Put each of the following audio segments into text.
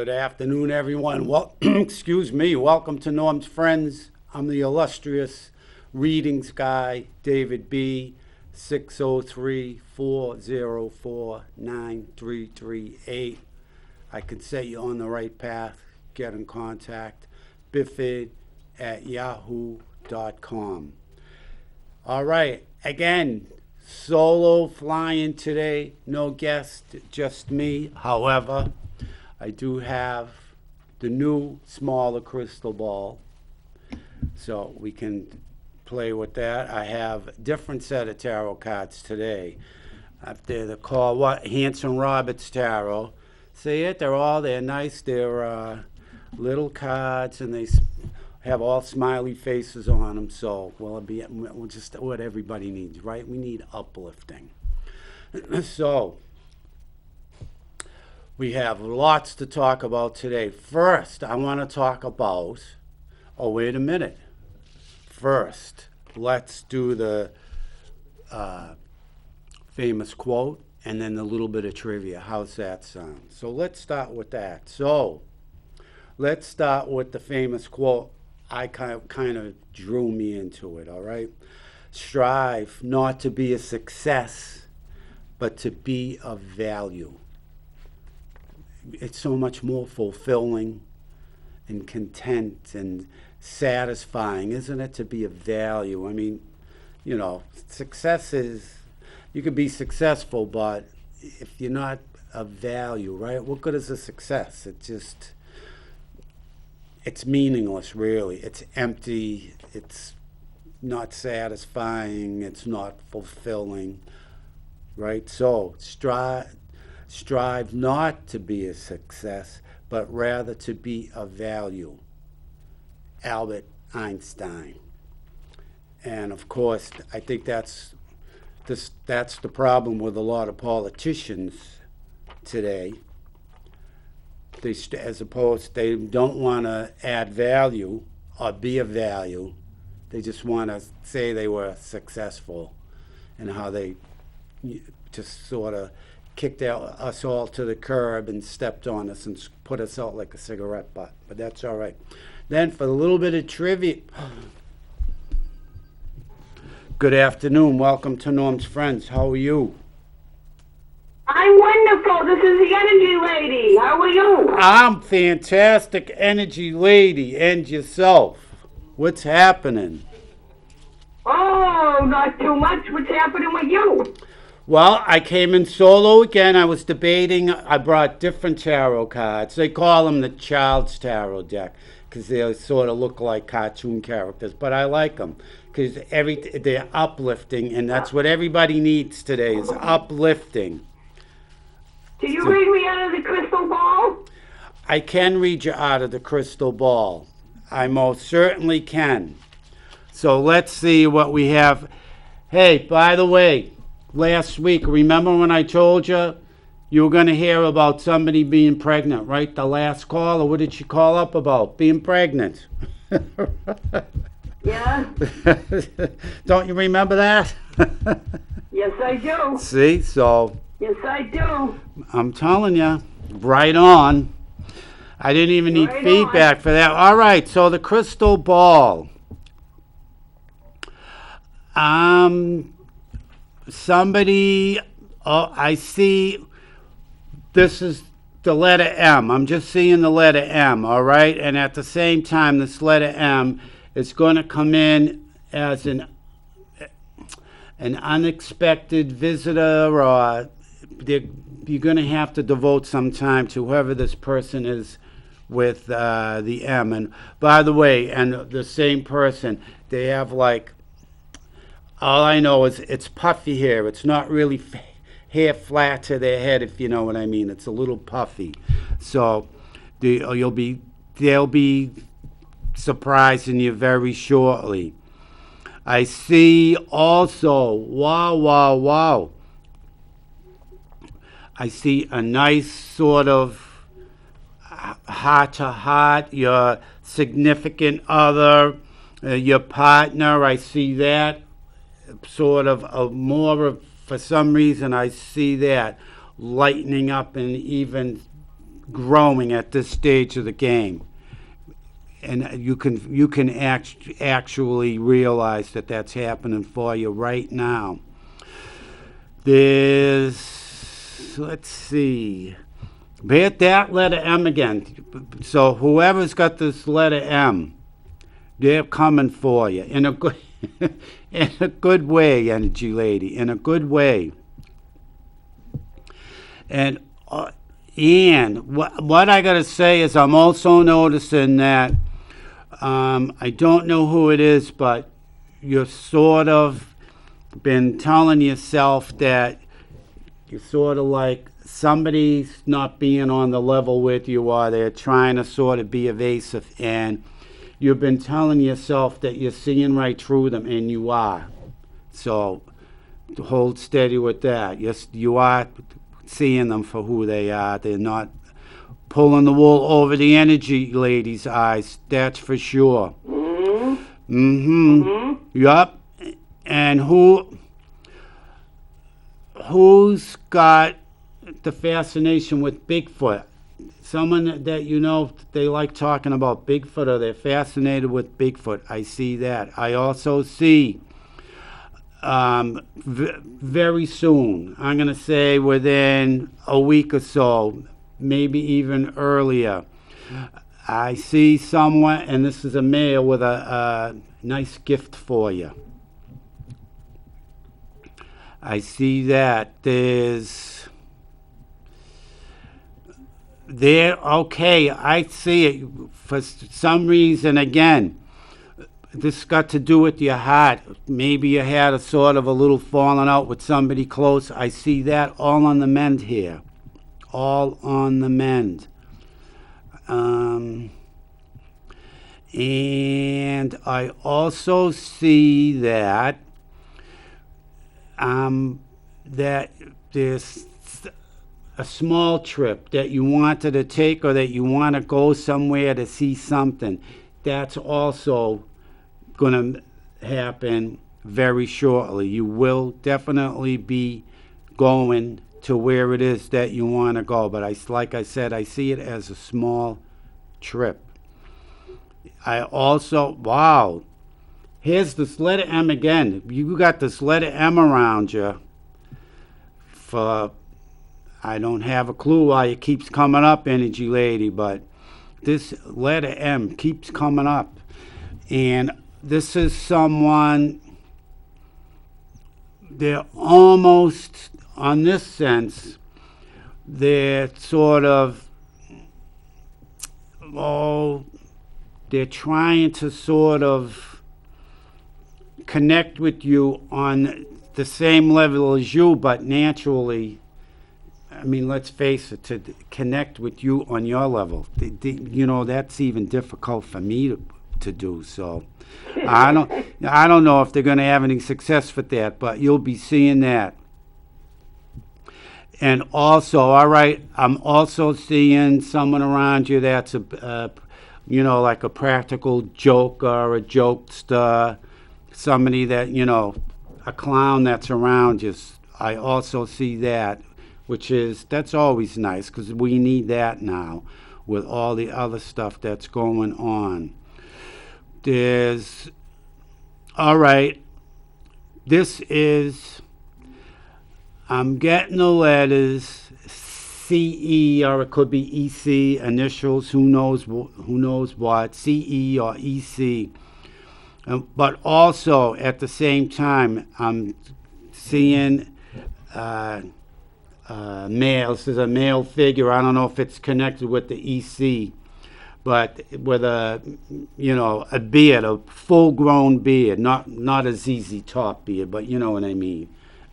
Good afternoon, everyone. Well, excuse me. Welcome to Norm's Friends. I'm the illustrious readings guy, David B. 603-404-9338. I can set you on the right path. Get in contact. biffid@yahoo.com. All right. Again, solo flying today. No guest, just me. However, I do have the new smaller crystal ball, so we can play with that. I have a different set of tarot cards today. They're called what? Hanson Roberts Tarot. See it? They're nice. They're little cards, and they have all smiley faces on them. So we'll just what everybody needs, right? We need uplifting. So we have lots to talk about today. First, I want to talk about, oh, wait a minute. First, let's do the famous quote and then a little bit of trivia. How's that sound? So let's start with that. So let's start with the famous quote. I kind of drew me into it, all right? Strive not to be a success, but to be of value. It's so much more fulfilling and content and satisfying, isn't it, to be of value? I mean, success is, you can be successful, but if you're not of value, right? What good is a success? It's meaningless, really. It's empty. It's not satisfying. It's not fulfilling, right? So strive not to be a success, but rather to be of value. Albert Einstein. And of course, I think that's the problem with a lot of politicians today. They don't want to add value or be of value. They just want to say they were successful, and how they just sort of kicked us all to the curb and stepped on us and put us out like a cigarette butt. But that's all right. Then for a little bit of trivia. Good afternoon. Welcome to Norm's Friends. How are you? I'm wonderful. This is the energy lady. How are you? I'm fantastic, energy lady. And yourself? What's happening? Oh, not too much. What's happening with you? Well, I came in solo again. I was debating. I brought different tarot cards. They call them the Child's Tarot deck because they sort of look like cartoon characters. But I like them because they're uplifting, and that's what everybody needs today is uplifting. Can you read me out of the crystal ball? I can read you out of the crystal ball. I most certainly can. So let's see what we have. Hey, by the way, last week, remember when I told you were going to hear about somebody being pregnant, right? The last call, or what did she call up about? Being pregnant. Yeah. Don't you remember that? Yes, I do. See, so. Yes, I do. I'm telling you, right on. I didn't even need Right feedback for that. All right, so the crystal ball. Somebody, I see, this is the letter M. I'm just seeing the letter M, all right? And at the same time, this letter M is going to come in as an unexpected visitor, or you're going to have to devote some time to whoever this person is with the M. And by the way, and the same person, they have like, all I know is it's puffy hair. It's not really hair flat to their head, if you know what I mean. It's a little puffy. So they'll be surprising you very shortly. I see also, wow. I see a nice sort of heart-to-heart, your significant other, your partner. I see that sort of for some reason I see that lightening up and even growing at this stage of the game. And you can actually realize that that's happening for you right now. Let's see. Hit that letter M again. So whoever's got this letter M, they're coming for you in a good, in a good way, energy lady, in a good way. And what I gotta say is, I'm also noticing that I don't know who it is, but you're sort of been telling yourself that you're sort of like somebody's not being on the level with you, or they're trying to sort of be evasive, and you've been telling yourself that you're seeing right through them, and you are. So hold steady with that. Yes, you are seeing them for who they are. They're not pulling the wool over the energy lady's eyes. That's for sure. Yup. And who's got the fascination with Bigfoot? Someone that you know, they like talking about Bigfoot, or they're fascinated with Bigfoot. I see that. I also see very soon, I'm going to say within a week or so, maybe even earlier, I see someone, and this is a male, with a nice gift for you. I see that okay, I see it. For some reason, again, this got to do with your heart. Maybe you had a sort of a little falling out with somebody close. I see that all on the mend here. All on the mend. And I also see that that there's a small trip that you wanted to take, or that you want to go somewhere to see something. That's also going to happen very shortly. You will definitely be going to where it is that you want to go. But like I said, I see it as a small trip. I also, wow, here's this letter M again. You got this letter M around you for, I don't have a clue why it keeps coming up, energy lady, but this letter M keeps coming up. And this is someone, they're almost, on this sense, they're sort of, they're trying to sort of connect with you on the same level as you, but naturally, I mean, let's face it, to connect with you on your level, you know, that's even difficult for me to do. So I don't know if they're going to have any success with that, but you'll be seeing that. And also, all right, I'm also seeing someone around you that's you know, like a practical joke or a jokester, somebody that, you know, a clown that's around you. I also see that, that's always nice, because we need that now with all the other stuff that's going on. All right, I'm getting the letters CE, or it could be EC, initials, who knows what, CE or EC. But also, at the same time, I'm seeing male. This is a male figure. I don't know if it's connected with the EC, but with a beard, a full-grown beard, not a ZZ Top beard, but you know what I mean,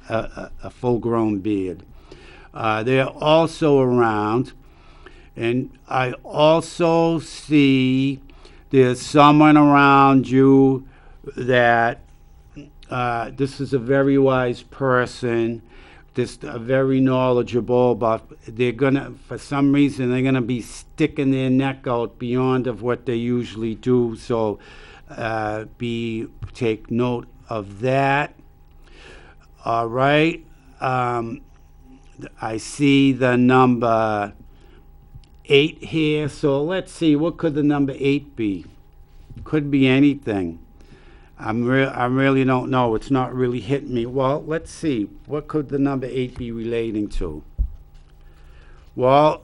a full-grown beard. They're also around, and I also see there's someone around you that this is a very wise person, very knowledgeable, but for some reason, they're gonna be sticking their neck out beyond of what they usually do. So take note of that. All right. I see the number 8 here. So let's see, what could the number 8 be? Could be anything. I really don't know. It's not really hitting me. Well, let's see. What could the number 8 be relating to? Well,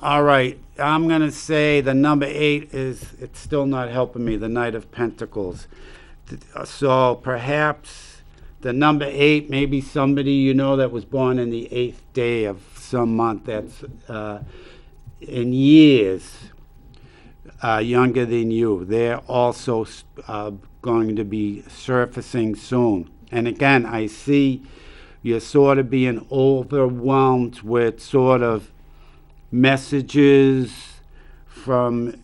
all right. I'm going to say the number 8 is, it's still not helping me, the Knight of Pentacles. So perhaps the number 8, maybe somebody you know that was born in the 8th day of some month that's in years younger than you. They're also going to be surfacing soon. And again, I see you're sort of being overwhelmed with sort of messages from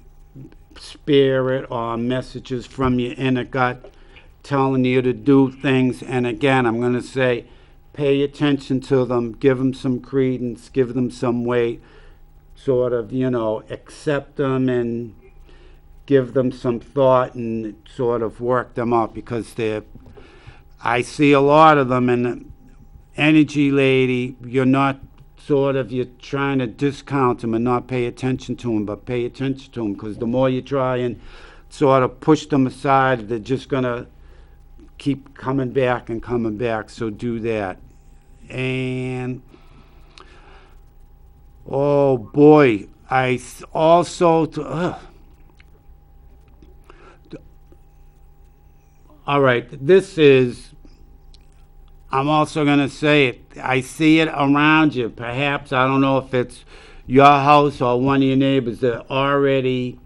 spirit or messages from your inner gut telling you to do things. And again, I'm going to say, pay attention to them, give them some credence, give them some weight, sort of, accept them and give them some thought and sort of work them up, because I see a lot of them. And energy lady, you're trying to discount them and not pay attention to them, but pay attention to them, because the more you try and sort of push them aside, they're just going to keep coming back and coming back. So do that. And oh boy, I also all right, I'm also going to say it. I see it around you. Perhaps, I don't know if it's your house or one of your neighbors that are already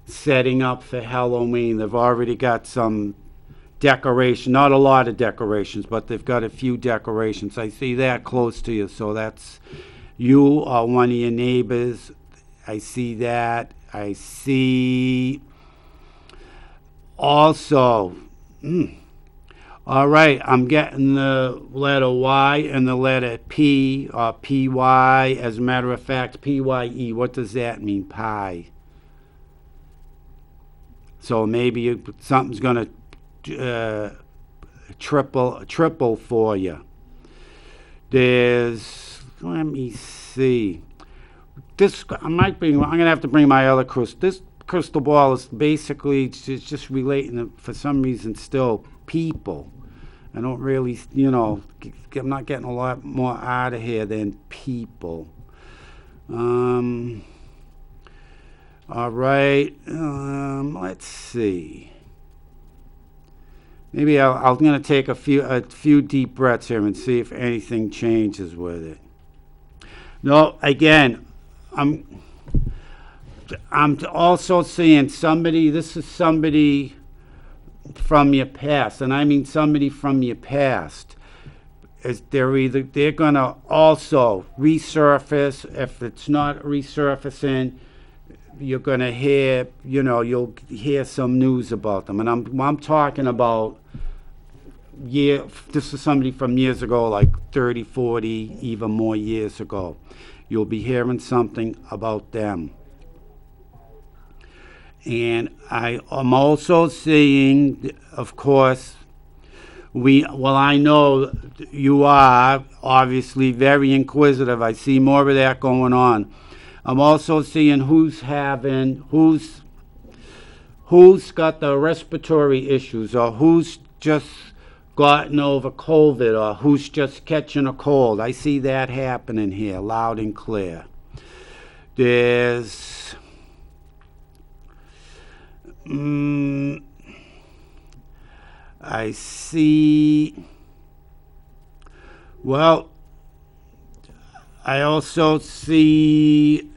setting up for Halloween. They've already got some decoration, not a lot of decorations, but they've got a few decorations. I see that close to you, so that's you or one of your neighbors. I see that. I see also, all right, I'm getting the letter Y and the letter P or PY. As a matter of fact, PYE, what does that mean? Pie. So maybe something's going to triple for you. Let me see. I'm going to have to bring my other crystal. This crystal ball is basically just relating to, for some reason, still people. I don't really, I'm not getting a lot more out of here than people. All right, let's see. Maybe I'm going to take a few deep breaths here and see if anything changes with it. No, again, I'm also seeing somebody. This is somebody from your past, and I mean somebody from your past. They're going to also resurface. If it's not resurfacing, you're going to hear, you'll hear some news about them. And I'm talking about this is somebody from years ago, like 30, 40, even more years ago. You'll be hearing something about them. And I'm also seeing, of course, I know you are obviously very inquisitive. I see more of that going on. I'm also seeing who's got the respiratory issues, or who's just gotten over COVID, or who's just catching a cold. I see that happening here, loud and clear. There's I see, I also see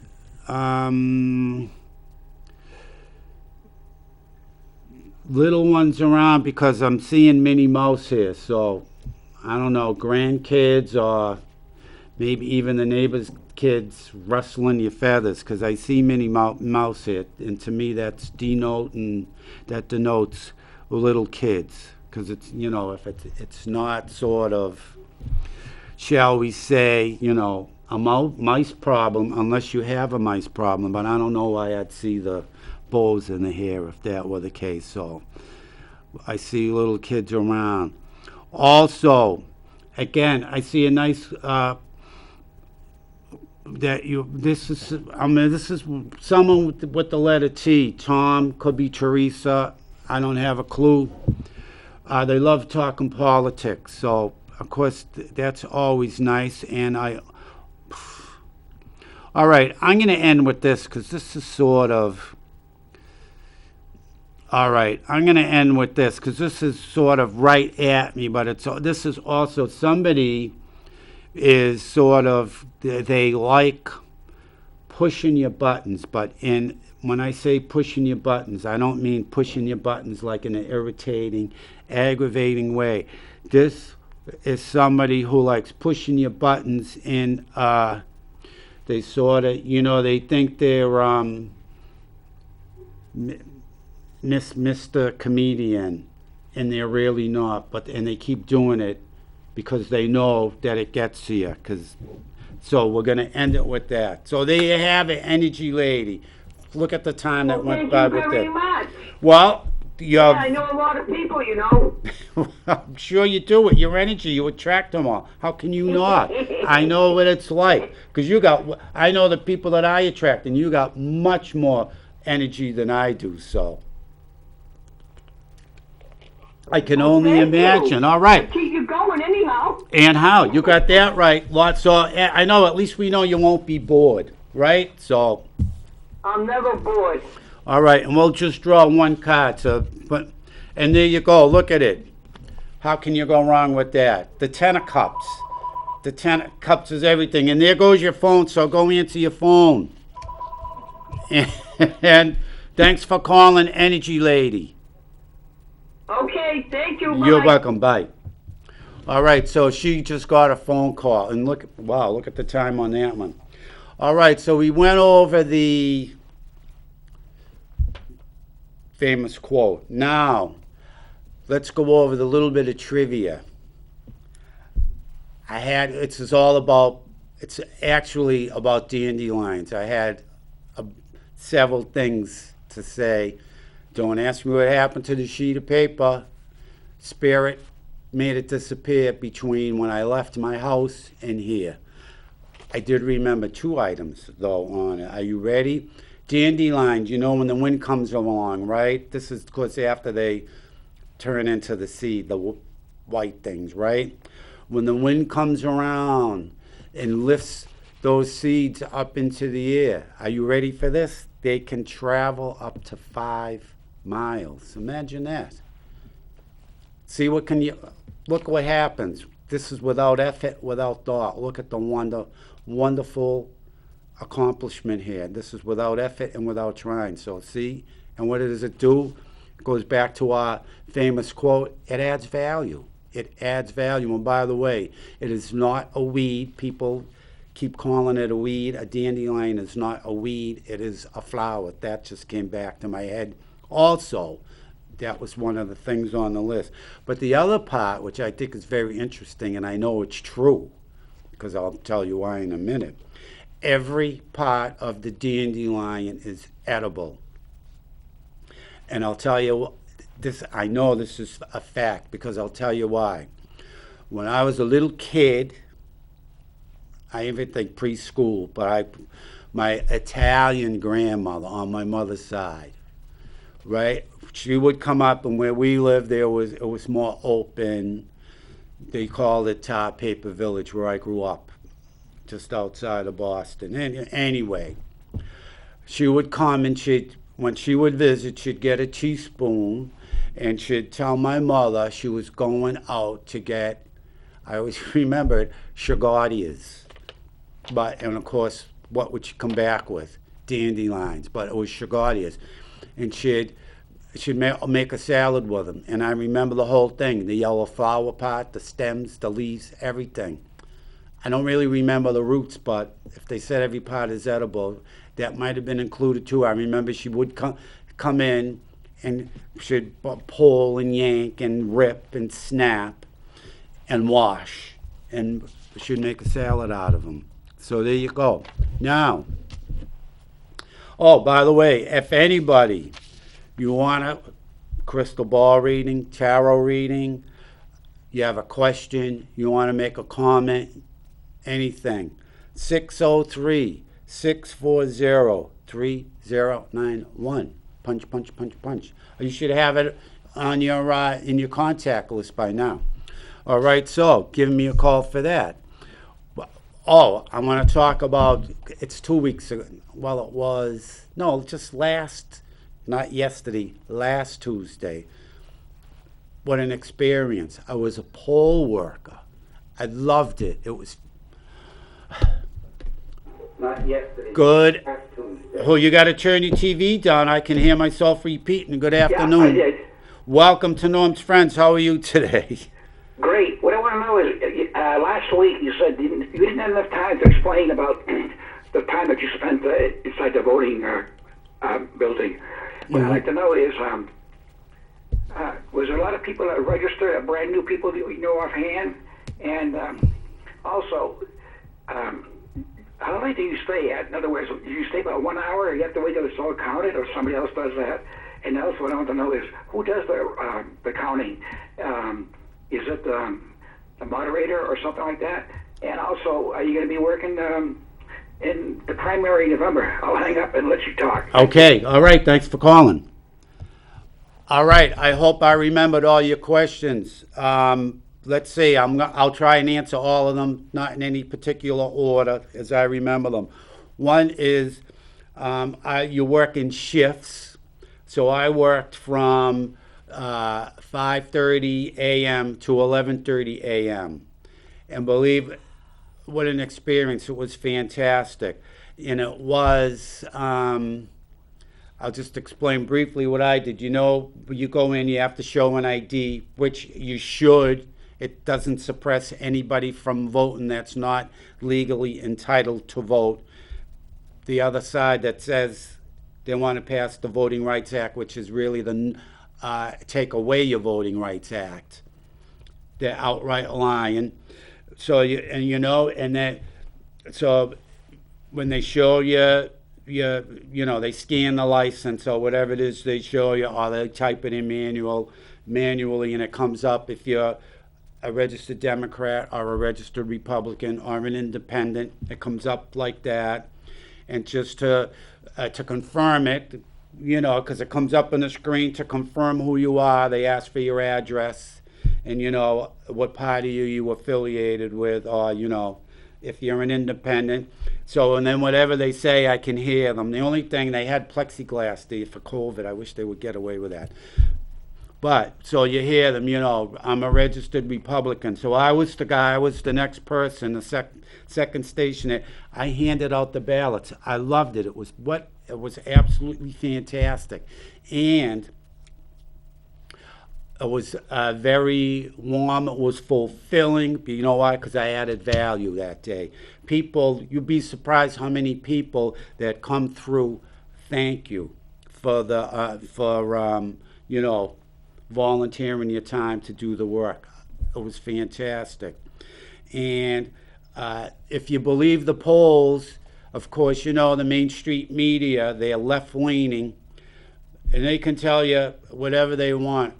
little ones around, because I'm seeing Minnie Mouse here. So I don't know, grandkids or maybe even the neighbor's kids rustling your feathers, because I see Minnie Mouse here, and to me that denotes little kids, because it's, if it's not sort of, shall we say, a mice problem, unless you have a mice problem. But I don't know why I'd see the bows in the hair if that were the case. So I see little kids around. Also, again, I see a nice that you this is I mean this is someone with the letter T. Tom, could be Teresa. I don't have a clue. They love talking politics, so of course that's always nice. And all right, I'm going to end with this because this is sort of. All right, I'm going to end with this because this is sort of right at me, but this is also somebody is sort of they like pushing your buttons, but when I say pushing your buttons, I don't mean pushing your buttons like in an irritating, aggravating way. This is somebody who likes pushing your buttons in they sort of, they think they're Mr. Comedian, and they're really not. And they keep doing it because they know that it gets to you. So we're gonna end it with that. So there you have it, Energy Lady. Look at the time that went by with Thank you very much. Well, Yeah, I know a lot of people. I'm sure you do. With your energy, you attract them all. How can you not? I know what it's like. Because I know the people that I attract, and you got much more energy than I do, so. I can only imagine. All right. Keep you going anyhow. And how? You got that right. So I know, at least we know you won't be bored, right? So. I'm never bored. All right, and we'll just draw one card. And there you go. Look at it. How can you go wrong with that? The Ten of Cups. The Ten of Cups is everything. And there goes your phone, so go answer your phone. And thanks for calling, Energy Lady. Okay, thank you. Bye. You're welcome. Bye. All right, so she just got a phone call. And look at the time on that one. All right, so we went over the famous quote. Now, let's go over the little bit of trivia. It's actually about dandelions. I had several things to say. Don't ask me what happened to the sheet of paper. Spirit made it disappear between when I left my house and here. I did remember 2 items, though, on it. Are you ready? Dandelions, when the wind comes along, right? This is, of course, after they turn into the seed, the white things, right? When the wind comes around and lifts those seeds up into the air, are you ready for this? They can travel up to 5 miles. Imagine that. See, look what happens. This is without effort, without thought. Look at the wonderful accomplishment here. This is without effort and without trying. So see, and what does it do? It goes back to our famous quote, it adds value. It adds value. And by the way, it is not a weed. People keep calling it a weed. A dandelion is not a weed. It is a flower. That just came back to my head. Also, that was one of the things on the list. But the other part, which I think is very interesting, and I know it's true, because I'll tell you why in a minute. Every part of the dandelion is edible. And I'll tell you this, I know this is a fact because I'll tell you why. When I was a little kid, I even think preschool, but my Italian grandmother on my mother's side, right? She would come up, and where we lived, it was more open. They called it Tar Paper Village, where I grew up, just outside of Boston. Anyway, she would come, and when she would visit, she'd get a teaspoon, and she'd tell my mother she was going out to get, I always remember it, Chagottias. And of course, what would she come back with? Dandelions, but it was Chagottias. And she'd make a salad with them. And I remember the whole thing, the yellow flower part, the stems, the leaves, everything. I don't really remember the roots, but if they said every part is edible, that might have been included too. I remember she would come in and she'd pull and yank and rip and snap and wash. And she'd make a salad out of them. So there you go. Now, oh, by the way, if anybody, you want a crystal ball reading, tarot reading, you have a question, you want to make a comment, anything, 603-640-3091. Punch, punch, punch, punch. You should have it on your in your contact list by now. All right, so give me a call for that. Oh, I want to talk about, it's 2 weeks ago. Well, it was, no, just not yesterday, last Tuesday. What an experience. I was a poll worker. I loved it. It was Not yesterday. good. Last Tuesday. Oh, you got to turn your TV down. I can hear myself repeating. Good Yeah, I afternoon. did. Welcome to Norm's Friends. How are you today? Great. What I want to know is, last week you said you didn't have enough time to explain about the time that you spent inside the voting building. What I'd like to know is, was there a lot of people that registered, brand new people that you know offhand? And also, how late do you stay at? In other words, do you stay about 1 hour, or you have to wait till it's all counted, or somebody else does that? And also, what I want to know is, who does the counting? Is it the moderator or something like that? And also, are you going to be working in the primary in November? I'll hang up and let you talk. Okay. All right. Thanks for calling. All right. I hope I remembered all your questions. Let's see. I'll try and answer all of them, not in any particular order as I remember them. One is you work in shifts. So I worked from 5:30 a.m. to 11:30 a.m. And believe what an experience. It was fantastic. And it was, I'll just explain briefly what I did. You know, when you go in, you have to show an ID, which you should. It doesn't suppress anybody from voting that's not legally entitled to vote. The other side that says they want to pass the Voting Rights Act, which is really the Take Away Your Voting Rights Act. They're outright lying. So so when they show you, they scan the license or whatever it is they show you, or they type it in manually, and it comes up if you're a registered Democrat or a registered Republican or an independent. It comes up like that, and just to confirm it, because it comes up on the screen to confirm who you are. They ask for your address and, what party you affiliated with, or, if you're an independent. So, and then whatever they say, I can hear them. The only thing, they had plexiglass there for COVID. I wish they would get away with that. But, so you hear them, I'm a registered Republican. So I was the next person, the second station. I handed out the ballots. I loved it. It was absolutely fantastic. And it was very warm. It was fulfilling. But you know why? Because I added value that day. People, you'd be surprised how many people that come through thank you for volunteering your time to do the work. It was fantastic. And if you believe the polls, of course, the Main Street media, they are left-leaning, and they can tell you whatever they want.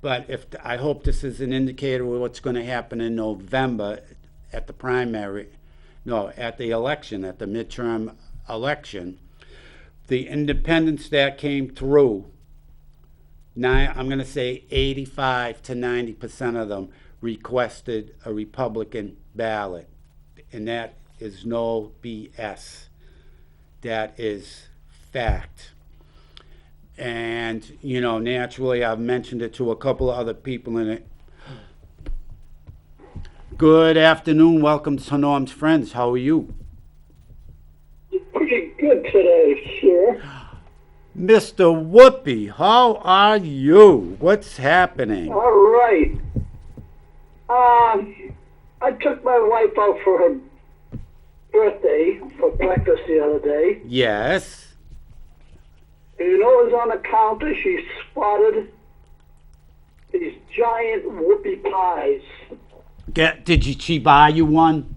But I hope this is an indicator of what's going to happen in November at the election, at the midterm election. The independents that came through, I'm going to say 85 to 90% of them requested a Republican ballot. And that is no BS. That is fact. And, naturally, I've mentioned it to a couple of other people in it. Good afternoon. Welcome to Norm's Friends. How are you? Pretty good today, sir. Mr. Whoopi, how are you? What's happening? All right. I took my wife out for her birthday for breakfast the other day. Yes. And it was on the counter. She spotted these giant whoopie pies. Did she buy you one?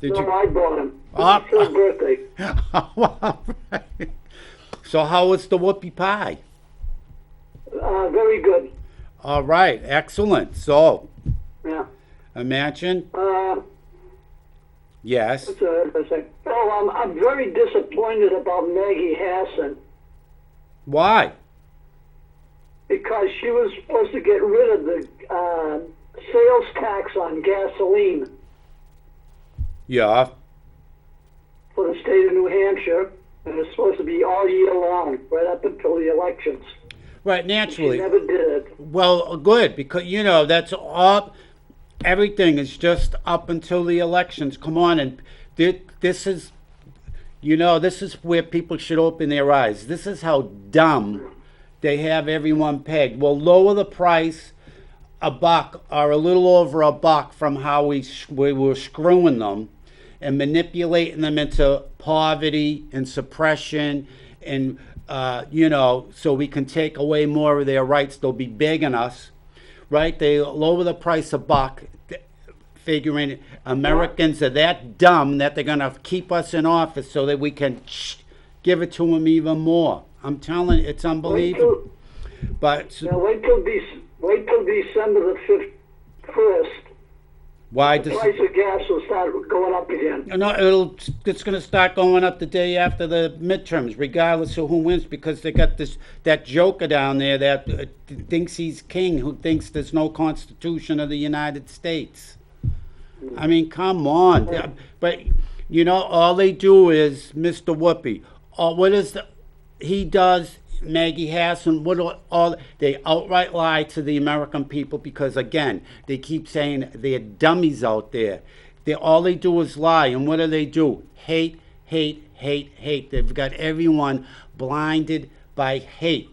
I bought them. Oh. For her birthday. All right. So how was the whoopie pie? Very good. All right, excellent. So, Yeah. imagine Yes. That's interesting. Oh, I'm very disappointed about Maggie Hassan Why? because she was supposed to get rid of the sales tax on gasoline Yeah. for the state of New Hampshire, and it's supposed to be all year long, right up until the elections. Right, She naturally. never did it. Well, good, because, that's all, everything is just up until the elections. Come on, and this is, this is where people should open their eyes. This is how dumb they have everyone pegged. We'll lower the price a buck or a little over a buck from how we were screwing them and manipulating them into poverty and suppression and, so we can take away more of their rights. They'll be begging us, right? They lower the price a buck, figuring Americans are that dumb that they're going to keep us in office so that we can give it to them even more. I'm telling you, it's unbelievable. But Now wait till December the 1st. why The does price of gas will start going up again. no? It's going to start going up the day after the midterms, regardless of who wins, because they got that joker down there that thinks he's king, who thinks there's no Constitution of the United States. I mean, come on. But all they do is Mr. Whoopi. What is he does? Maggie Hassan, they outright lie to the American people because, again, they keep saying they're dummies out there. All they do is lie, and what do? Hate, hate, hate, hate. They've got everyone blinded by hate.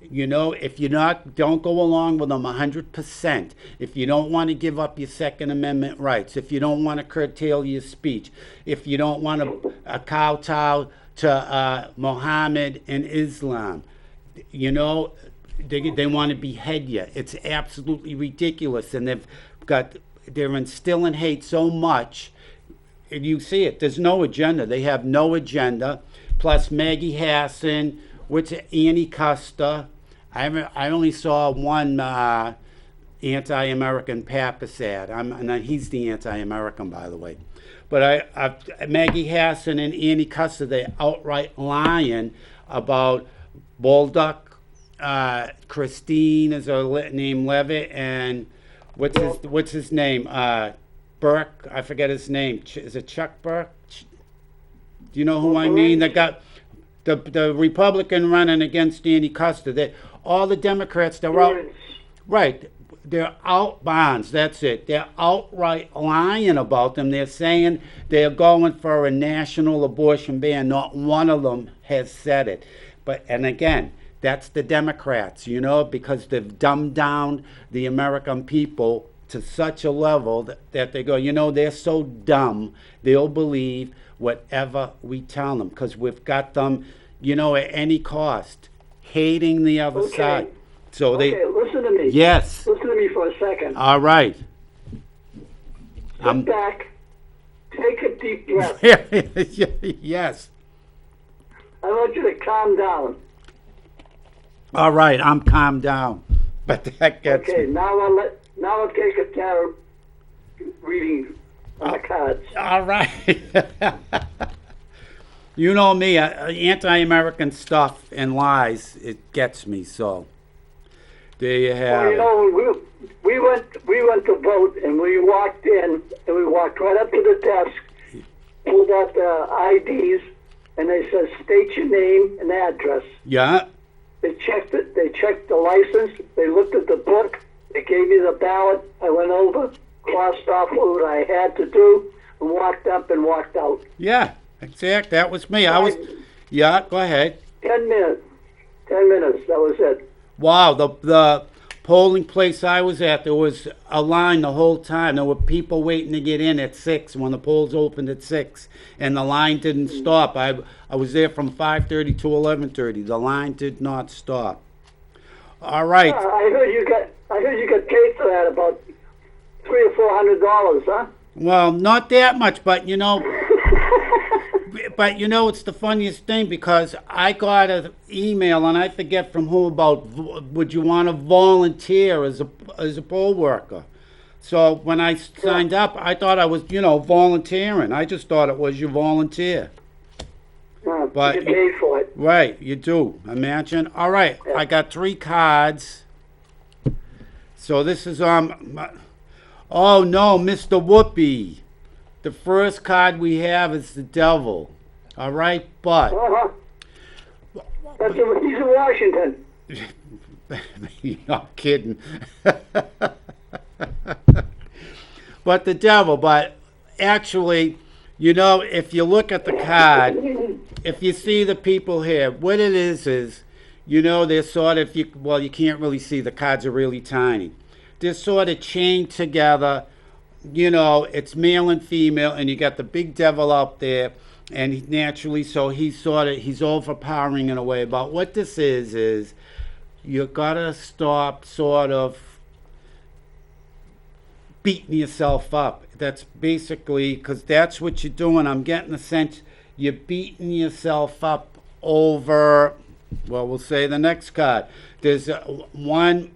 If don't go along with them 100%, if you don't want to give up your Second Amendment rights, if you don't want to curtail your speech, if you don't want to kowtow to Mohammed and Islam, they want to behead you. It's absolutely ridiculous, and they're instilling hate so much. And you see it. There's no agenda. They have no agenda. Plus Maggie Hassan, Annie Custer. I only saw one anti-American Pappas ad. And he's the anti-American, by the way. But Maggie Hassan and Annie Custer, they're outright lying about Baldock, Christine is her name, Levitt, and what's his name? Burke. I forget his name. Is it Chuck Burke? Do you know who I mean? They got the Republican running against Annie Custer. All the Democrats, they're out. Right. They're out bonds. That's it. They're outright lying about them. They're saying they're going for a national abortion ban. Not one of them has said it. And again, that's the Democrats, because they've dumbed down the American people to such a level that they go, they're so dumb, they'll believe whatever we tell them, because we've got them, at any cost, hating the other side. So listen to me. Yes. Listen to me for a second. All right. Sit back. Take a deep breath. Yes. I want you to calm down. All right, I'm calmed down. But that gets Okay, me. now I'll take a tarot reading on the cards. All right. You know me, anti-American stuff and lies, it gets me, so there you have it. We went to vote, and we walked in, and we walked right up to the desk, pulled out the IDs, and they said, state your name and address. Yeah. They checked it. They checked the license. They looked at the book. They gave me the ballot. I went over, crossed off what I had to do, and walked up and walked out. Yeah, exact. That was me. Yeah, go ahead. 10 minutes. 10 minutes. That was it. Wow, the polling place I was at, there was a line the whole time. There were people waiting to get in at 6 when the polls opened at 6, and the line didn't stop. I was there from 5:30 to 11:30. The line did not stop. All right. I heard you got paid for that, about $300 or $400, huh? Well, not that much, but But it's the funniest thing, because I got an email, and I forget from who, about would you want to volunteer as a poll worker? So when I signed up, I thought I was, volunteering. I just thought it was you volunteer. But you pay for it. right, you do. Imagine. All right, I got 3 cards. So this is oh no, Mr. Whoopi. The first card we have is the devil. All right, but Uh-huh. He's in Washington. you're not kidding. But the devil, but actually, if you look at the card, if you see the people here, what it is, they're sort of, you can't really see, the cards are really tiny. They're sort of chained together, it's male and female, and you got the big devil out there, and naturally, so he's overpowering in a way. But what this is you gotta stop sort of beating yourself up. That's basically, because that's what you're doing. I'm getting a sense you're beating yourself up over, well, we'll say the next card. There's one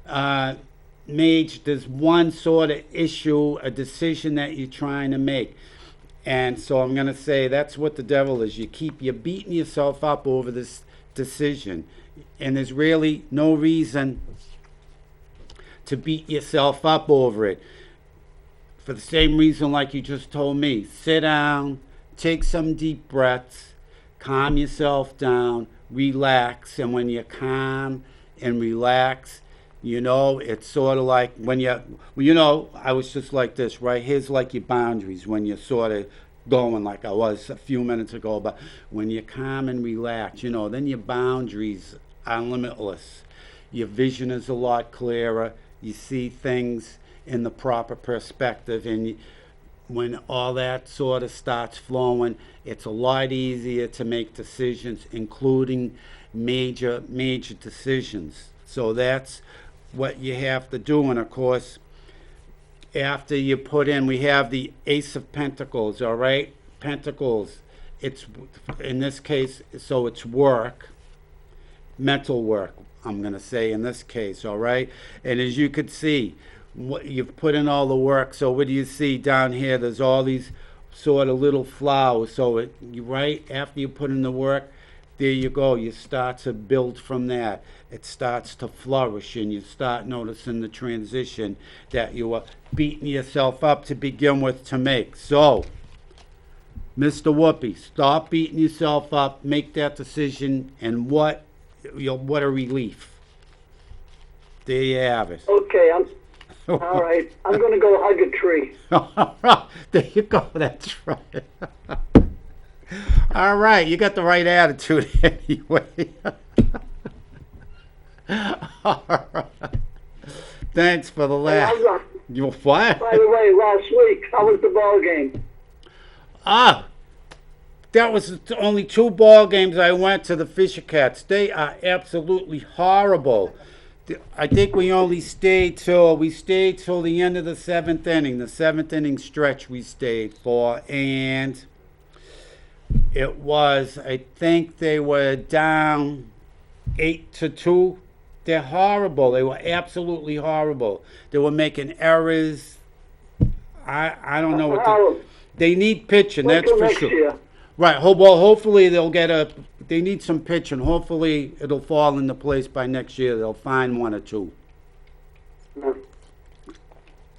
there's one sort of issue, a decision that you're trying to make. And so I'm going to say that's what the devil is. You're beating yourself up over this decision. And there's really no reason to beat yourself up over it. For the same reason like you just told me. Sit down, take some deep breaths, calm yourself down, relax. And when you're calm and relax, it's sort of like when I was just like this, right? Here's like your boundaries when you're sort of going like I was a few minutes ago. But when you're calm and relaxed, then your boundaries are limitless. Your vision is a lot clearer. You see things in the proper perspective, and when all that sort of starts flowing, it's a lot easier to make decisions, including major decisions. So that's what you have to do. And of course, after you put in, we have the Ace of Pentacles. All right, Pentacles, it's in this case, so it's work, mental work, I'm going to say in this case. All right, and as you could see, you've put in all the work. So what do you see down here? There's all these sort of little flowers. So right after you put in the work, there you go. You start to build from that. It starts to flourish, and you start noticing the transition that you were beating yourself up to begin with to make. So, Mr. Whoopi, stop beating yourself up. Make that decision, and what a relief. There you have it. Okay, all right. I'm going to go hug a tree. There you go. That's right. All right, you got the right attitude anyway. All right. Thanks for the laugh. You what? By the way, last week, how was the ball game? That was only 2 ball games I went to. The Fisher Cats. They are absolutely horrible. I think we stayed till the end of the 7th inning. The 7th inning stretch we stayed for, and it was, I think they were down 8-2. They're horrible. They were absolutely horrible. They were making errors. I don't know what they need pitching. That's for sure. Year. Right. Well, hopefully they need some pitching. Hopefully it'll fall into place by next year. They'll find 1 or 2.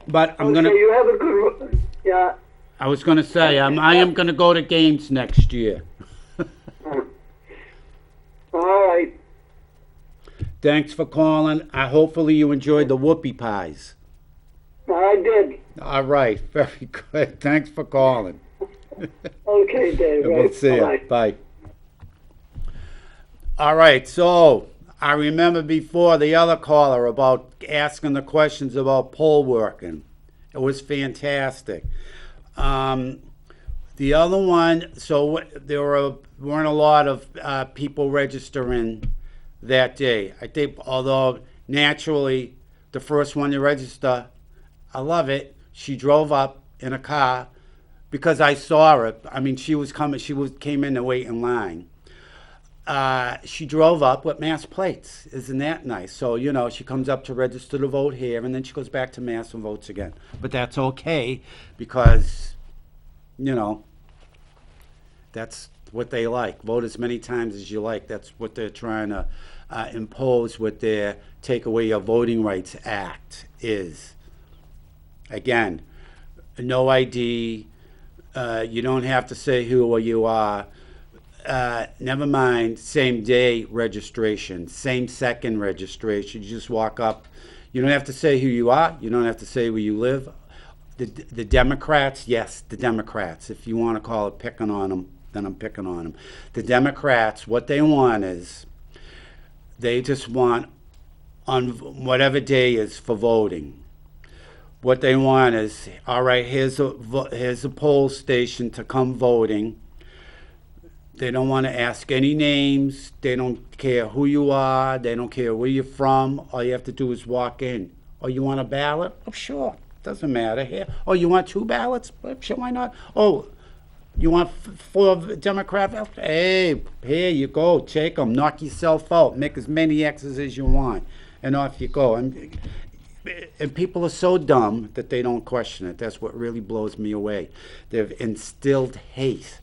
But I'm gonna. You have a good. Yeah. I was gonna say I am gonna go to games next year. All right. Thanks for calling. Hopefully you enjoyed the whoopie pies. I did. All right. Very good. Thanks for calling. Okay, Dave. We'll see you. Bye. All right. So I remember before the other caller about asking the questions about poll working. It was fantastic. The other one, so there weren't a lot of people registering that day. I think, although naturally the first one to register, I love it. She drove up in a car because I saw her. I mean, she was coming. Came in to wait in line. she drove up with Mass plates. Isn't that nice? So, she comes up to register to vote here, and then she goes back to Mass and votes again. But that's okay because, that's what they like. Vote as many times as you like. That's what they're trying to impose with their Take Away Your Voting Rights Act is. Again, no ID. You don't have to say who you are. Never mind same day registration, same second registration. You just walk up. You don't have to say who you are. You don't have to say where you live. The Democrats, yes, the Democrats. If you want to call it picking on them, then I'm picking on them. The Democrats, what they want is they just want on whatever day is for voting. What they want is, all right, here's a poll station to come voting. They don't want to ask any names. They don't care who you are. They don't care where you're from. All you have to do is walk in. Oh, you want a ballot? Oh, sure. Doesn't matter here. Oh, you want 2 ballots? Sure, why not? Oh, you want 4 Democrat ballots? Hey, here you go. Take them. Knock yourself out. Make as many X's as you want. And off you go. And people are so dumb that they don't question it. That's what really blows me away. They've instilled hate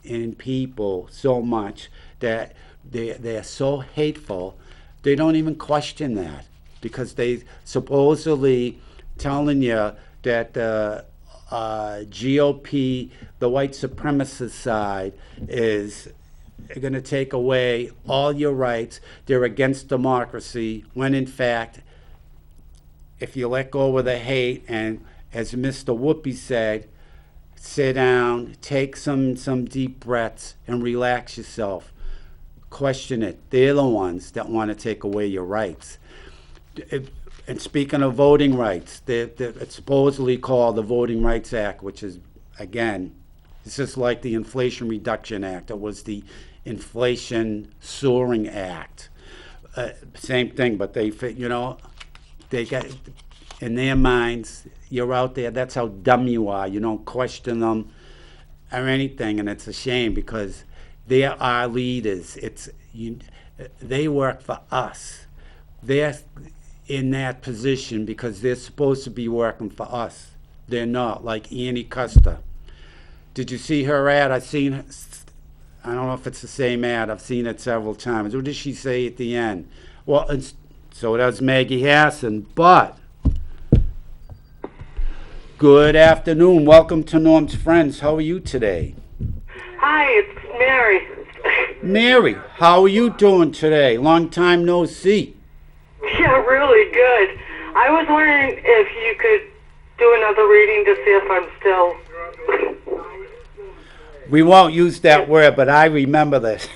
in people so much that they're so hateful, they don't even question that because they supposedly telling you that the GOP, the white supremacist side, is going to take away all your rights. They're against democracy, when in fact, if you let go of the hate and, as Mr. Whoopi said, sit down, take some deep breaths, and relax yourself. Question it. They're the ones that want to take away your rights. And speaking of voting rights, it's supposedly called the Voting Rights Act, which is, again, it's just like the Inflation Reduction Act. It was the Inflation Soaring Act. Same thing, but they got, in their minds, you're out there, that's how dumb you are. You don't question them or anything, and it's a shame because they are our leaders. They work for us. They're in that position because they're supposed to be working for us. They're not, like Annie Custer. Did you see her ad? I don't know if it's the same ad. I've seen it several times. What did she say at the end? Well, so does Maggie Hassan, but good afternoon. Welcome to Norm's Friends. How are you today? Hi, it's Mary. Mary, how are you doing today? Long time no see. Yeah, really good. I was wondering if you could do another reading to see if I'm still... We won't use that word, but I remember this.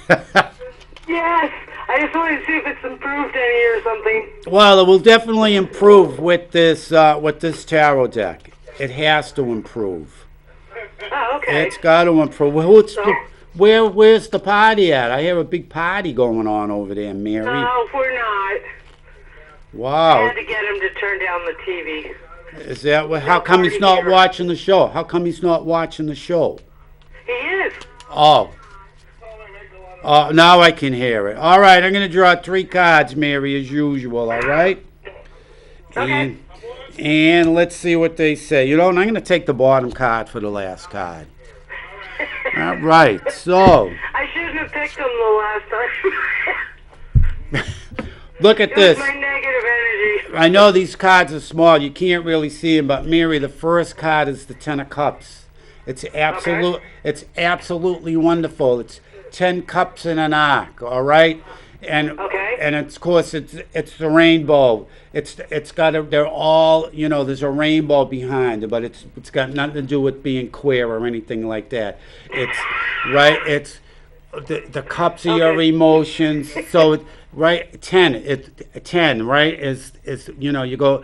Yes, I just wanted to see if it's improved any or something. Well, it will definitely improve with this tarot deck. It has to improve. Oh, okay. It's got to improve. Where's the party at? I hear a big party going on over there, Mary. No, we're not. Wow. I had to get him to turn down the TV. Is that what? How come he's not watching the show? How come he's not watching the show? He is. Oh. Now I can hear it. All right, I'm going to draw 3 cards, Mary, as usual, all right? Okay. And let's see what they say. And I'm going to take the bottom card for the last card. All right, so. I shouldn't have picked him the last time. Look at It this. was my negative energy. I know these cards are small. You can't really see them, but Mary, the first card is the 10 of Cups. It's absolutely wonderful. It's 10 cups in an arc, all right? And of course it's the rainbow. They're all, there's a rainbow behind it, but it's got nothing to do with being queer or anything like that. It's the cups of your emotions. So right, 10 right is you go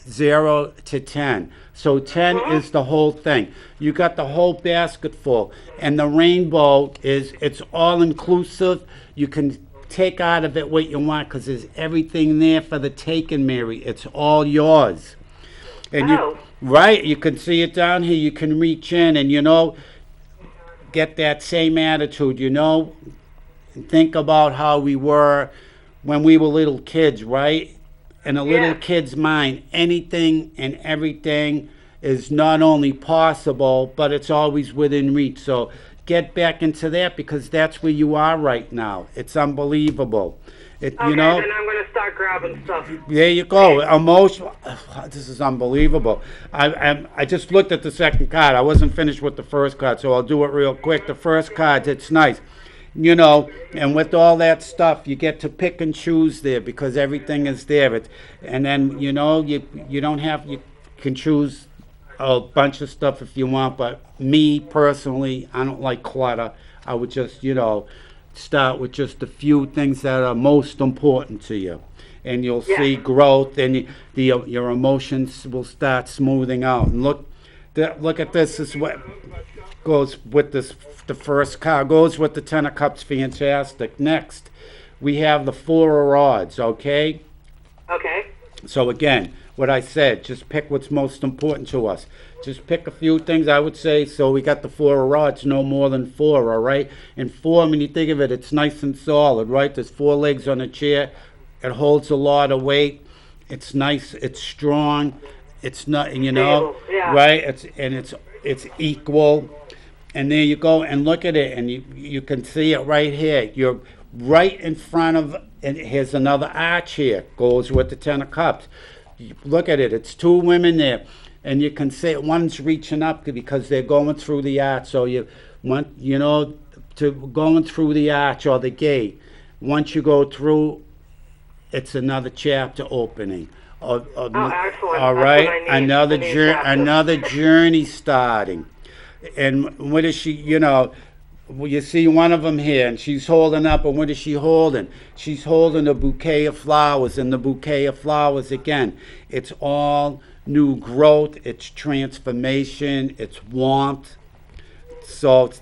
0 to 10. So 10 is the whole thing. You got the whole basket full, and the rainbow it's all inclusive. You can take out of it what you want because there's everything there for the taking, Mary. It's all yours. And you can see it down here. You can reach in and get that same attitude. and think about how we were when we were little kids, right? In a little Yeah. kid's mind, anything and everything is not only possible, but it's always within reach. So get back into that because that's where you are right now. It's unbelievable. Okay, You know, then I'm going to start grabbing stuff. there you go. Emotion. This is unbelievable. I just looked at the second card. I wasn't finished with the first card, so I'll do it real quick. The first card, it's nice. You know, and with all that stuff, you get to pick and choose there because everything is there. And then, you know, you don't have, you can choose a bunch of stuff if you want, but me personally, I don't like clutter. I would just, you know, start with just a few things that are most important to you, and you'll see growth, and your emotions will start smoothing out. And look at this. This is what goes with this. The first card goes with the Ten of Cups. Fantastic. Next, we have the Four of Rods. Okay. Okay. So again, what I said, just pick what's most important to us. Just pick a few things, I would say. So we got the Four of Rods, no more than four, all right? And four, when you think of it, it's nice and solid, right? There's four legs on a chair. It holds a lot of weight. It's nice. It's strong. It's not, you know, Stable, yeah. right? It's equal. And there you go. And look at it, and you can see it right here. You're right in front of, and here's another arch here. Goes with the Ten of Cups. Look at it. It's two women there. And you can see one's reaching up because they're going through the arch. So you want, you know, to going through the arch or the gate. Once you go through, it's another chapter opening. Oh, excellent. All That's right, what I need. another journey starting. And what is she? You know, you see one of them here, and she's holding up. And what is she holding? She's holding a bouquet of flowers, and the bouquet of flowers again. It's all new growth, it's transformation, it's warmth. So,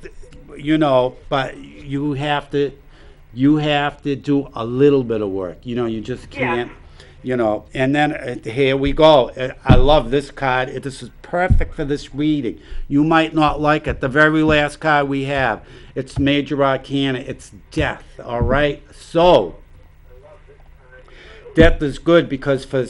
you know, but you have to do a little bit of work. You know, you just can't. You know, and then here we go. I love this card. This is perfect for this reading. You might not like it. The very last card we have, it's Major Arcana. It's Death. All right. So, death is good because for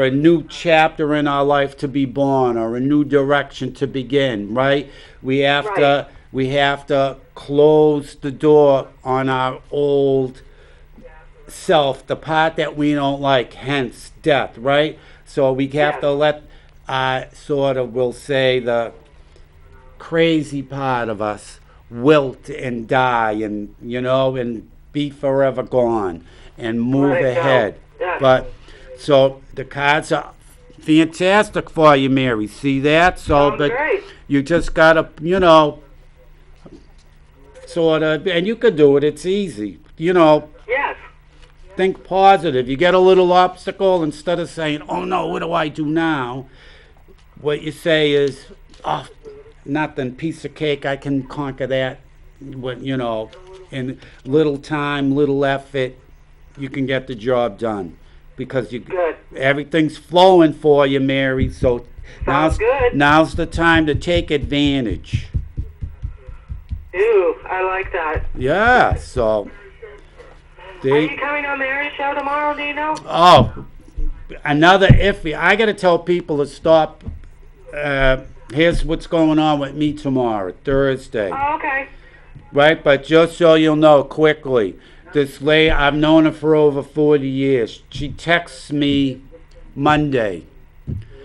a new chapter in our life to be born or a new direction to begin, right? We have to close the door on our old self, the part that we don't like, hence death, right? So we have to let we'll say the crazy part of us wilt and die and, you know, and be forever gone and move ahead. Yeah. But so the cards are fantastic for you, Mary. See that? So, Sounds but great. you just gotta, you know, sort of, and you could do it. It's easy, you know. Yes. Think positive. You get a little obstacle, instead of saying, "Oh no, what do I do now?" What you say is, "Oh, nothing. Piece of cake. I can conquer that." What, you know, in little time, little effort, you can get the job done. Because everything's flowing for you, Mary. So now's the time to take advantage. Ooh, I like that. Yeah, so. Are you coming on Mary's show tomorrow, do you know? Oh, another iffy. I got to tell people to stop. Here's what's going on with me tomorrow, Thursday. Oh, okay. Right, but just so you'll know quickly. This lady, I've known her for over 40 years. She texts me Monday.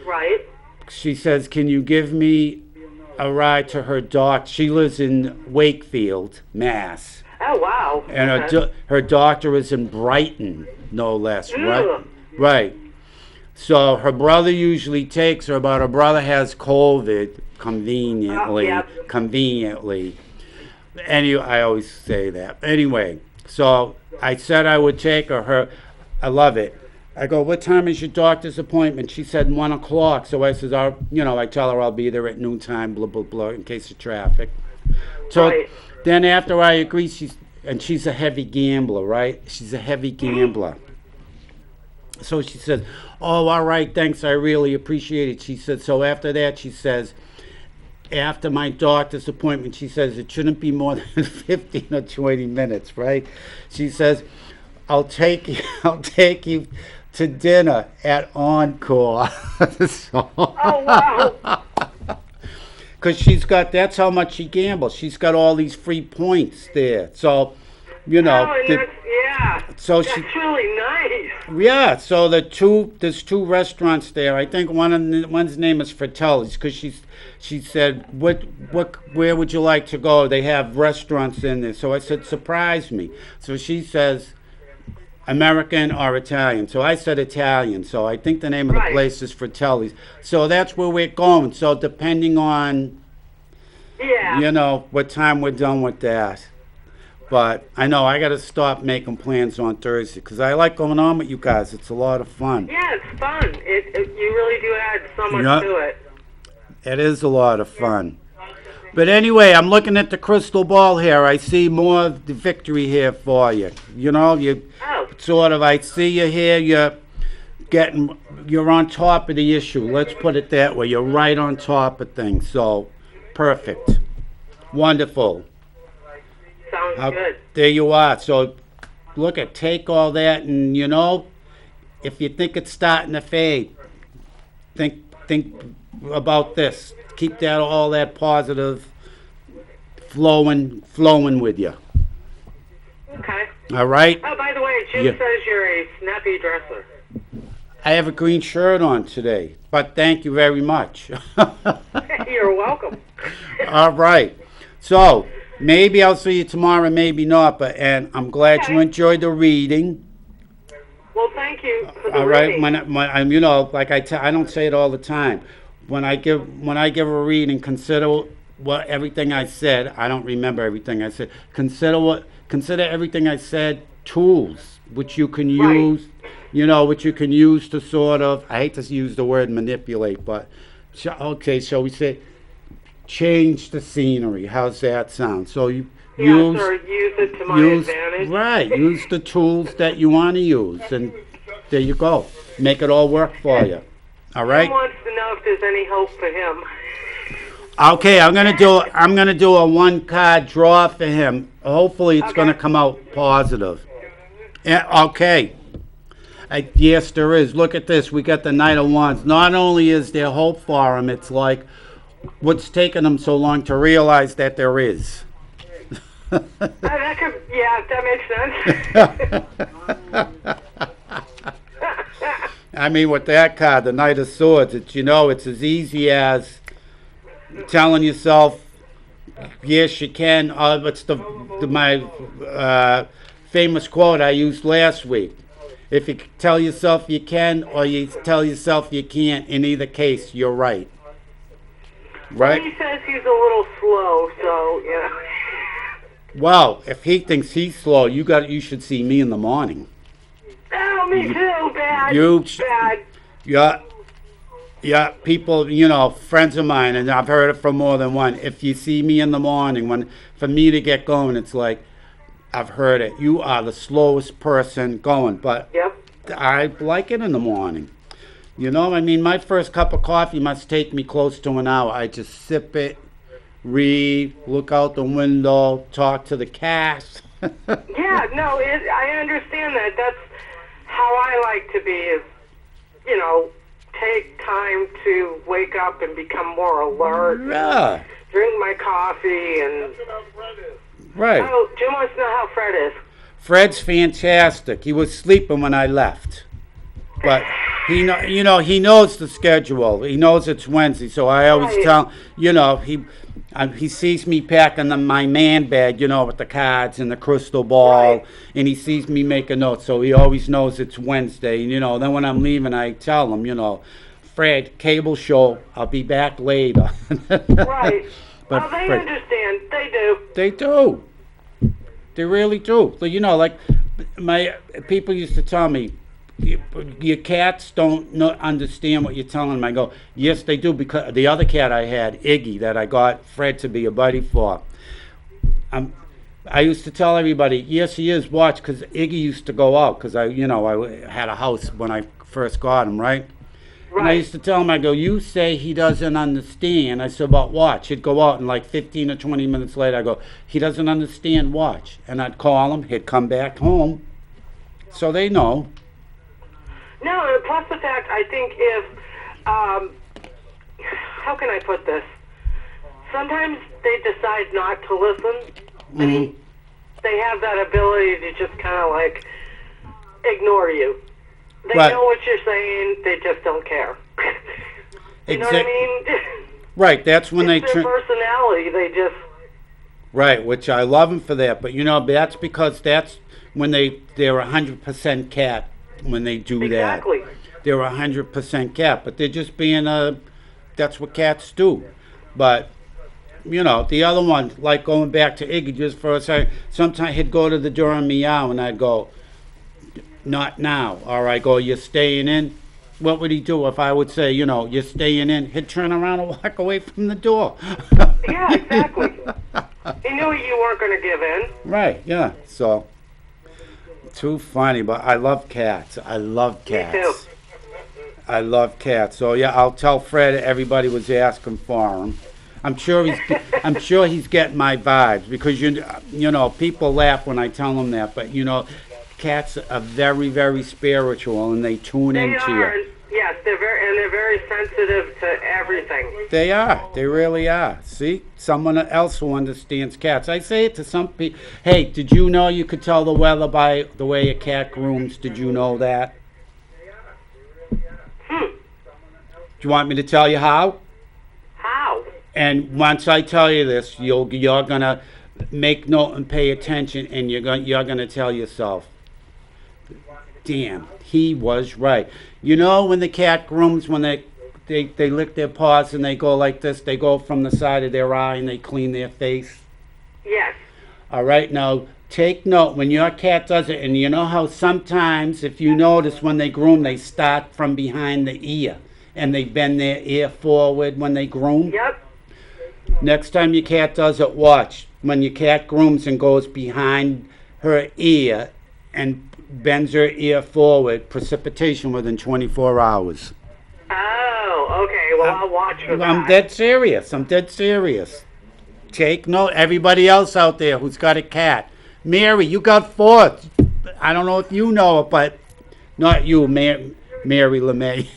Right. She says, "Can you give me a ride to her doctor?" She lives in Wakefield, Mass. Oh, wow. And her doctor is in Brighton, no less, right? Ugh. Right. So her brother usually takes her, but her brother has COVID conveniently. Conveniently. I always say that. Anyway. So I said I would take her. I love it. I go, "What time is your doctor's appointment?" She said 1 o'clock. So I says, I tell her I'll be there at noontime, blah, blah, blah, in case of traffic. So then after I agree, she's a heavy gambler, right? She's a heavy gambler. So she says, "Oh, all right, thanks. I really appreciate it." She said, so after that, she says, after my doctor's appointment, she says it shouldn't be more than 15 or 20 minutes, right? She says, I'll take you, I'll take you to dinner at Encore. So, Oh, wow. because that's how much she gambles. She's got all these free points there. So, Oh, and that's she, really nice. yeah, so there's two restaurants there. I think one's name is Fratelli's because she said, where would you like to go? They have restaurants in there. So I said, surprise me. So she says, American or Italian. So I said Italian. So I think the name of the Right. place is Fratelli's. So that's where we're going. So depending on, Yeah. what time we're done with that. But I know I got to stop making plans on Thursday because I like going on with you guys. It's a lot of fun. Yeah, it's fun. You really do add so much Yeah. to it. It is a lot of fun. But anyway, I'm looking at the crystal ball here. I see more of the victory here for you. You Oh, sort of, I see you here. You're on top of the issue. Let's put it that way. You're right on top of things. So, perfect. Wonderful. sounds good. There you are. So, take all that, and if you think it's starting to fade, think about this. Keep all that positive flowing with you. Okay. All right. Oh, by the way, Jim Yeah. says you're a snappy dresser. I have a green shirt on today, but thank you very much. You're welcome. All right. So maybe I'll see you tomorrow, maybe not. And I'm glad you Okay. enjoyed the reading. Well, thank you for the All right. reading. When I'm, like I don't say it all the time. When I give a reading, consider everything I said. I don't remember everything I said. Consider everything I said tools which you can Right. use. Which you can use to sort of. I hate to use the word manipulate, but okay. So we say change the scenery. How's that sound? So you Yes, or use it to my advantage. right. Use the tools that you want to use, and there you go. Make it all work for you. All right. Jim wants to know if there's any hope for him. Okay, I'm gonna do a 1-card draw for him. Hopefully, it's gonna come out positive. Yeah, okay. Yes, there is. Look at this. We got the Knight of Wands. Not only is there hope for him, it's like, what's taken him so long to realize that there is. That makes sense. I mean, with that card, the Knight of Swords, it's as easy as telling yourself, yes, you can. It's my famous quote I used last week. If you tell yourself you can, or you tell yourself you can't, in either case, you're right. Right? He says he's a little slow, so Well, if he thinks he's slow, you should see me in the morning. Oh, me too. Bad. Bad. Yeah, people, friends of mine, and I've heard it from more than one. If you see me in the morning, for me to get going, it's like, I've heard it. You are the slowest person going, but Yep. I like it in the morning. My first cup of coffee must take me close to an hour. I just sip it, read, look out the window, talk to the cats. Yeah, no, I understand that. That's how I like to be, is, take time to wake up and become more alert. Yeah. Drink my coffee and... Right. Oh, Jim wants to know how Fred is. Fred's fantastic. He was sleeping when I left. But he knows the schedule. He knows it's Wednesday, so I always Right. tell, he sees me packing my man bag, with the cards and the crystal ball, Right. and he sees me make a note, so he always knows it's Wednesday. And, then when I'm leaving, I tell him, Fred, cable show, I'll be back later. Right. But Well, they Fred- understand. They do. They do. They really do. So, like my people used to tell me, your cats don't understand what you're telling them. I go, yes, they do, because the other cat I had, Iggy, that I got Fred to be a buddy for. I used to tell everybody, yes, he is. Watch, because Iggy used to go out, because I had a house when I first got him, right? And I used to tell him, I go, you say he doesn't understand. I said, but watch. He'd go out and like 15 or 20 minutes later, I go, he doesn't understand, watch. And I'd call him, he'd come back home. So they know. No, and plus the fact, I think if, how can I put this? Sometimes they decide not to listen. I mean, they have that ability to just kind of like ignore you. They know what you're saying, they just don't care. You know what I mean? Right, that's when it's their personality, they just... Right, which I love them for that, but you know, that's because that's when they're 100% cat when they do that. Exactly. They're 100% cat, but they're just being that's what cats do. But, you know, the other one, like going back to Iggy just for a second, sometimes he'd go to the door and meow, and I'd go, not now. Or I go, you're staying in? What would he do if I would say, you know, you're staying in? He'd turn around and walk away from the door. Yeah, exactly. He knew you weren't going to give in. Right, yeah. So, too funny, but I love cats. I love cats. Me too. I love cats. So, yeah, I'll tell Fred everybody was asking for him. I'm sure he's getting my vibes because, you know, people laugh when I tell them that, but, you know, cats are very, very spiritual, and they tune into you. Yes, they're very sensitive to everything. They are. They really are. See, someone else who understands cats. I say it to some people. Hey, did you know you could tell the weather by the way a cat grooms? Did you know that? Do you want me to tell you how? How? And once I tell you this, you're gonna make note and pay attention, and you're gonna tell yourself, damn, he was right. You know when the cat grooms, when they lick their paws and they go like this, they go from the side of their eye and they clean their face? Yes. All right, now take note when your cat does it, and you know how sometimes, if you notice when they groom, they start from behind the ear and they bend their ear forward when they groom? Yep. Next time your cat does it, watch. When your cat grooms and goes behind her ear and bends her ear forward, precipitation within 24 hours. Oh, okay. Well, I'll watch for that. I'm dead serious. Take note. Everybody else out there who's got a cat. Mary, you got 4. I don't know if you know it, but not you, Mary LeMay.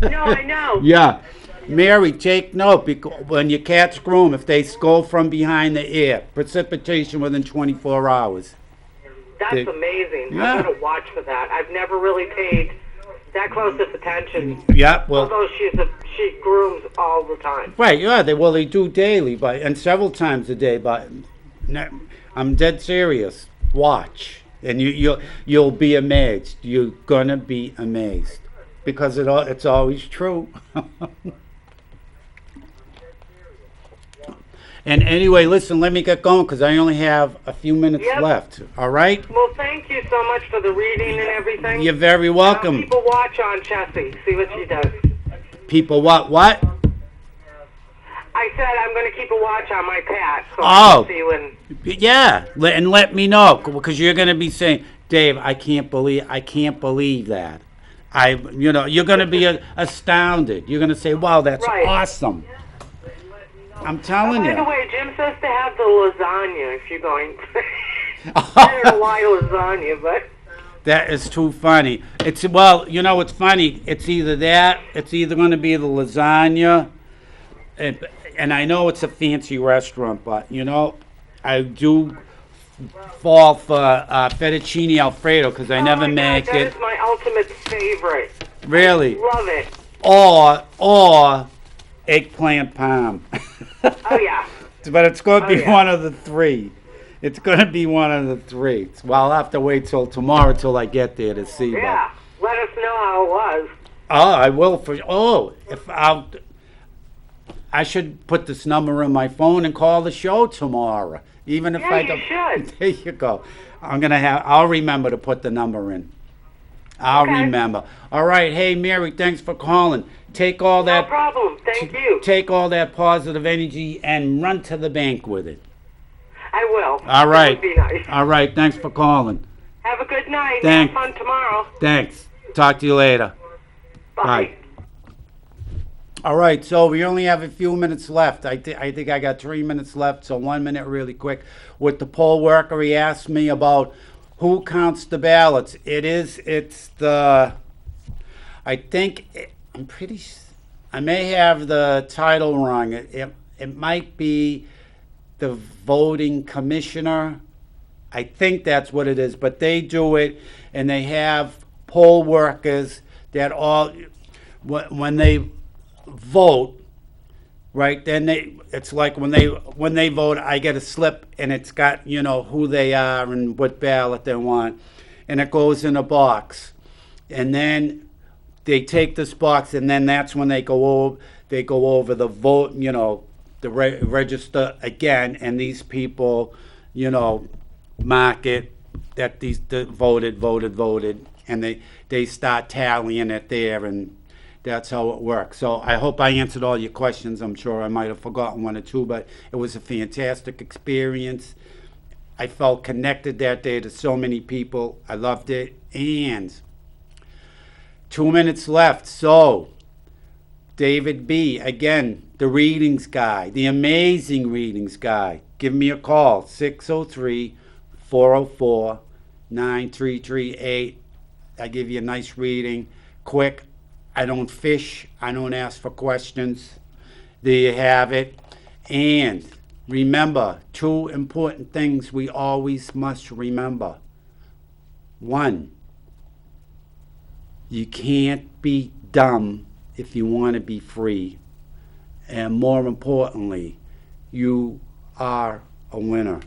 No, I know. Yeah. Mary, take note, because when your cats groom, if they go from behind the ear, precipitation within 24 hours. That's amazing. Yeah. I'm going to watch for that. I've never really paid that close of attention. Yeah, well, although she grooms all the time. Right, yeah, they do daily, and several times a day, but I'm dead serious. Watch, and you'll be amazed. You're gonna be amazed because it's always true. And anyway, listen, let me get going because I only have a few minutes left. All right? Well, thank you so much for the reading and everything. You're very welcome. People watch on Chessie. See what she does. People what? What? I said I'm going to keep a watch on my cat. So Oh. I can see when... Yeah, and let me know because you're going to be saying, Dave, I can't believe that. You're going to be astounded. You're going to say, wow, that's awesome. I'm telling you. By the way, Jim says to have the lasagna if you're going. I don't know why lasagna, but. That is too funny. It's funny. It's either that. It's either going to be the lasagna, and I know it's a fancy restaurant, but I do fall for fettuccine Alfredo because I never make it. That is my ultimate favorite. Really? I love it. Or eggplant parm. Oh, yeah. But it's going to be one of the 3. It's going to be one of the 3. Well, I'll have to wait till tomorrow till I get there to see. Yeah. Let us know how it was. Oh, I will I should put this number in my phone and call the show tomorrow. Even if I don't. You should. There you go. I'll remember to put the number in. I'll remember. All right. Hey, Mary, thanks for calling. Take all that. No problem. Thank you. Take all that positive energy and run to the bank with it. I will. All right. That would be nice. All right. Thanks for calling. Have a good night. Thanks. Have fun tomorrow. Thanks. Talk to you later. Bye. Bye. All right, so we only have a few minutes left. I think I got 3 minutes left, so 1 minute really quick. With the poll worker, he asked me about who counts the ballots. It's the, I'm pretty, I may have the title wrong. It might be the voting commissioner. I think that's what it is, but they do it, and they have poll workers that all, when they vote, right? Then it's like when they vote, I get a slip, and it's got who they are and what ballot they want, and it goes in a box, and then they take this box, and then that's when they go over the vote, the register again, and these people, mark it that the voted, and they start tallying it there, and that's how it works. So I hope I answered all your questions. I'm sure I might have forgotten one or two, but it was a fantastic experience. I felt connected that day to so many people. I loved it. And 2 minutes left. So David B., again, the readings guy, the amazing readings guy. Give me a call, 603-404-9338. I give you a nice reading, quick. I don't fish. I don't ask for questions. There you have it. And remember, 2 important things we always must remember. 1, you can't be dumb if you want to be free. And more importantly, you are a winner.